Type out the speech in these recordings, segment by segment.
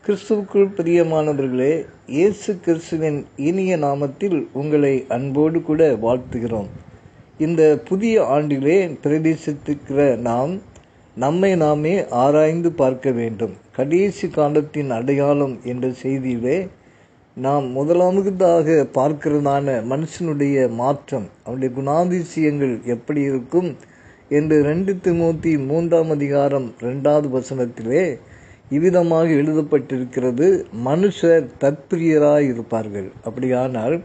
கிறிஸ்துவுக்குள் பிரியமானவர்களே, இயேசு கிறிஸ்துவின் இனிய நாமத்தில் உங்களை அன்போடு கூட வாழ்த்துகிறோம். இந்த புதிய ஆண்டிலே பிரவேசித்திருக்கிற நாம் நம்மை நாமே ஆராய்ந்து பார்க்க வேண்டும். கடைசி காலத்தின் அடையாளம் என்ற செய்தியிலே நாம் முதலாவதாக பார்க்கிறதான மனுஷனுடைய மாற்றம், அவனுடைய குணாதிசயங்கள் எப்படி இருக்கும் என்று 2 தீமோத்தி 3 அதிகாரம் 2வது வசனத்திலே இவ்விதமாக எழுதப்பட்டிருக்கிறது. மனுஷர் தற்பிரியராய் இருப்பார்கள். அப்படியானால்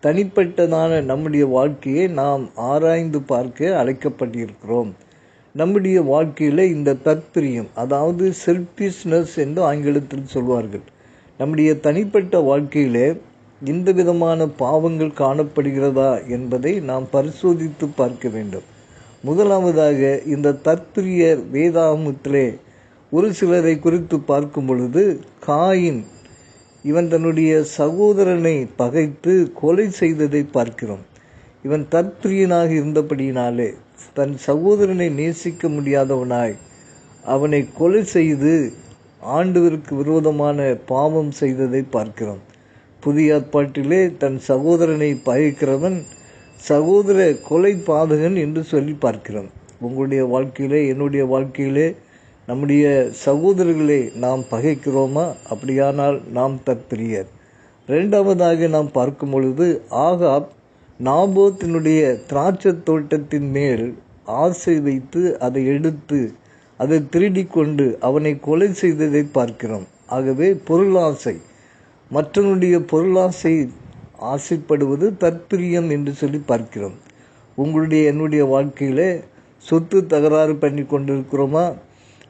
தனிப்பட்டதான நம்முடைய வாழ்க்கையை நாம் ஆராய்ந்து பார்க்க அழைக்கப்பட்டிருக்கிறோம். நம்முடைய வாழ்க்கையில் இந்த தற்பிரியம், அதாவது செல்ஃபிஷ்னஸ் என்று ஆங்கிலத்தில் சொல்வார்கள், நம்முடைய தனிப்பட்ட வாழ்க்கையிலே இந்த விதமான பாவங்கள் காணப்படுகிறதா என்பதை நாம் பரிசோதித்து பார்க்க வேண்டும். முதலாவதாக இந்த தற்பிரியர் வேதாகமத்திலே ஒரு சிலரை குறித்து பார்க்கும் பொழுது, காயின் இவன் தன்னுடைய சகோதரனை பகைத்து கொலை செய்ததை பார்க்கிறோம். இவன் தற்பிரியனாக இருந்தபடியினாலே தன் சகோதரனை நேசிக்க முடியாதவனாய் அவனை கொலை செய்து ஆண்டவருக்கு விரோதமான பாவம் செய்ததை பார்க்கிறோம். புதிய ஏற்பாட்டிலே தன் சகோதரனை பகைக்கிறவன் சகோதர கொலை பாதகன் என்று சொல்லி பார்க்கிறோம். உங்களுடைய வாழ்க்கையிலே, என்னுடைய நாமுடைய நம்முடைய சகோதரர்களை நாம் பகைக்கிறோமா? அப்படியானால் நாம் தற்பிரியர். இரண்டாவதாக நாம் பார்க்கும் பொழுது, ஆகாப் நாபோத்தினுடைய திராட்சை தோட்டத்தின் மேல் ஆசை வைத்து அதை எடுத்து அதை திருடி கொண்டு அவனை கொலை செய்ததை பார்க்கிறோம். ஆகவே பொருளாசை, மற்றவனுடைய பொருளாசை ஆசைப்படுவது தற்பிரியம் என்று சொல்லி பார்க்கிறோம். உங்களுடைய என்னுடைய வாழ்க்கையிலே சொத்து தகராறு பண்ணி கொண்டிருக்கிறோமா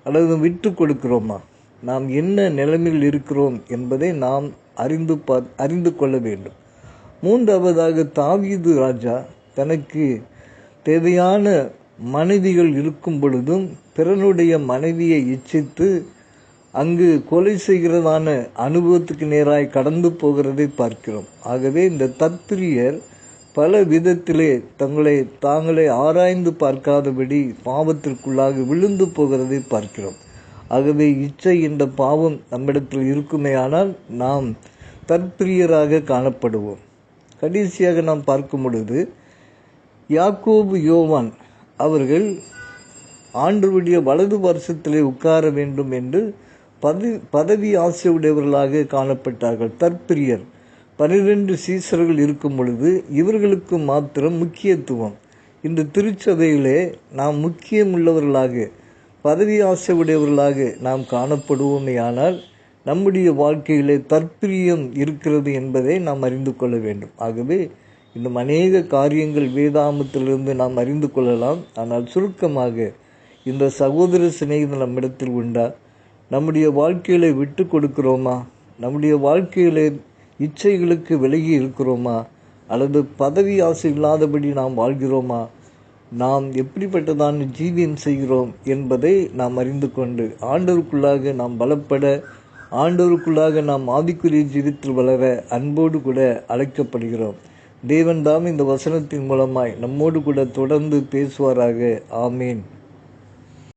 அல்லது விட்டு கொடுக்கிறோமா? நாம் என்ன நிலைமையில் இருக்கிறோம் என்பதை நாம் அறிந்து கொள்ள வேண்டும். மூன்றாவதாக, தாவீது ராஜா தனக்கு தேவையான மனைவிகள் இருக்கும் பொழுதும் பிறனுடைய மனைவியை இச்சித்து அங்கு கொலை செய்கிறதான அனுபவத்துக்கு நேராய் கடந்து போகிறதை பார்க்கிறோம். ஆகவே இந்த தற்பிரியர் பல விதத்திலே தாங்களே ஆராய்ந்து பார்க்காதபடி பாவத்திற்குள்ளாக விழுந்து போகிறதை பார்க்கிறோம். ஆகவே இச்சை என்ற பாவம் நம்மிடத்தில் இருக்குமேயானால் நாம் தற்பிரியராக காணப்படுவோம். கடைசியாக நாம் பார்க்கும் பொழுது, யாக்கோபு, யோவான் அவர்கள் ஆண்டவருடைய வலது வருஷத்திலே உட்கார வேண்டும் என்று பதவி ஆசையுடையவர்களாக காணப்பட்டார்கள். தற்பிரியர். 12 சீசர்கள் இருக்கும் பொழுது இவர்களுக்கு மாத்திரம் முக்கியத்துவம். இந்த திருச்சபையிலே நாம் முக்கியமுள்ளவர்களாக, பதவி ஆசை உடையவர்களாக நாம் காணப்படுவோமேயானால் நம்முடைய வாழ்க்கையிலே தற்பிரியம் இருக்கிறது என்பதை நாம் அறிந்து கொள்ள வேண்டும். ஆகவே இன்னும் அநேக காரியங்கள் வேதாகமத்திலிருந்து நாம் அறிந்து கொள்ளலாம். ஆனால் சுருக்கமாக, இந்த சகோதர சிநேகிதம் நம்மிடத்தில் உண்டா? நம்முடைய வாழ்க்கையிலே விட்டு கொடுக்கிறோமா? நம்முடைய வாழ்க்கையிலே இச்சைகளுக்கு விலகி இருக்கிறோமா? அல்லது பதவி ஆசை இல்லாதபடி நாம் வாழ்கிறோமா? நாம் எப்படிப்பட்டதான ஜீவியம் செய்கிறோம் என்பதை நாம் அறிந்து கொண்டு ஆண்டவருக்குள்ளாக நாம் பலப்பட, ஆண்டவருக்குள்ளாக நாம் ஆவிக்குரிய ஜீவித்தில் வளர அன்போடு கூட அழைக்கப்படுகிறோம். தேவன் தாம் இந்த வசனத்தின் மூலமாய் நம்மோடு கூட தொடர்ந்து பேசுவாராக. ஆமீன்.